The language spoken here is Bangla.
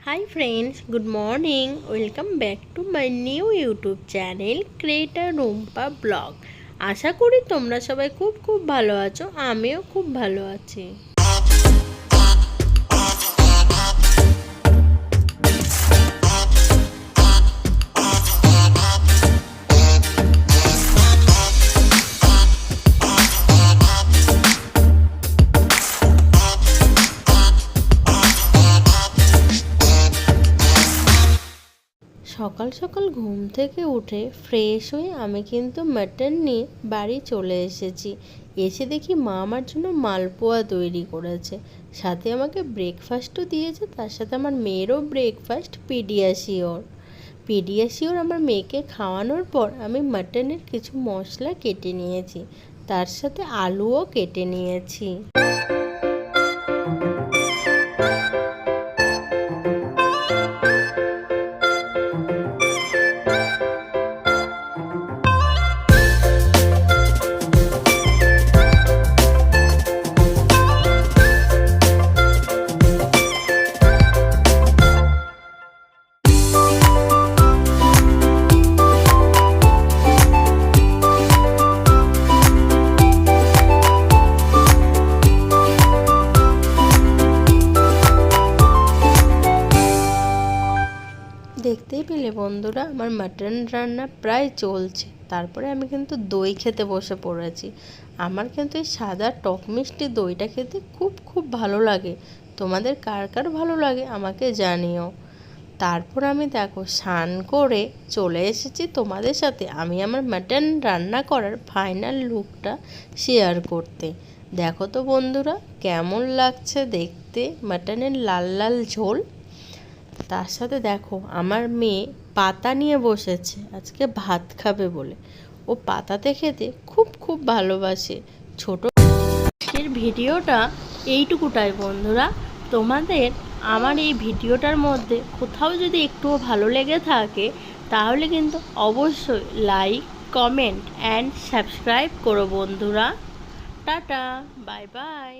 Hi friends, good morning. Welcome back to my new YouTube channel Creator Rumpa Blog. আশা করি তোমরা সবাই খুব ভালো আছো, আমিও খুব ভালো আছি। সকাল সকাল ঘুম থেকে উঠে ফ্রেশ হয়ে আমি কিন্তু মাটন নিয়ে বাড়ি চলে এসেছি। এসে দেখি মা আমার জন্য মালপোয়া তৈরি করেছে, সাথে আমাকে ব্রেকফাস্টও দিয়েছে। তার সাথে আমার মেয়েরও ব্রেকফাস্ট পিডিয়াশিওর আমার মেয়েকে খাওয়ানোর পর আমি মাটনের কিছু মশলা কেটে নিয়েছি, তার সাথে আলুও কেটে নিয়েছি। দেখতেই পেলে বন্ধুরা, আমার মাটন রান্না প্রায় চলছে। তারপরে আমি কিন্তু দই খেতে বসে পড়েছি। আমার কিন্তু এই সাদা টক মিষ্টি দইটা খেতে খুব ভালো লাগে। তোমাদের কার কার ভালো লাগে আমাকে জানিও। তারপর আমি দেখো স্নান করে চলে এসেছি তোমাদের সাথে আমি আমার মাটন রান্না করার ফাইনাল লুকটা শেয়ার করতে। দেখো তো বন্ধুরা, কেমন লাগছে দেখতে মাটনের লাল লাল ঝোল। তার সাথে দেখো আমার মেয়ে পাতা নিয়ে বসেছে আজকে ভাত খাবে বলে। ও পাতাতে খেতে খুব ভালোবাসে। ছোটের ভিডিওটা এইটুকুটাই বন্ধুরা। তোমাদের আমার এই ভিডিওটার মধ্যে কোথাও যদি একটুও ভালো লেগে থাকে তাহলে কিন্তু অবশ্যই লাইক, কমেন্ট অ্যান্ড সাবস্ক্রাইব করো বন্ধুরা। Tata, bye bye.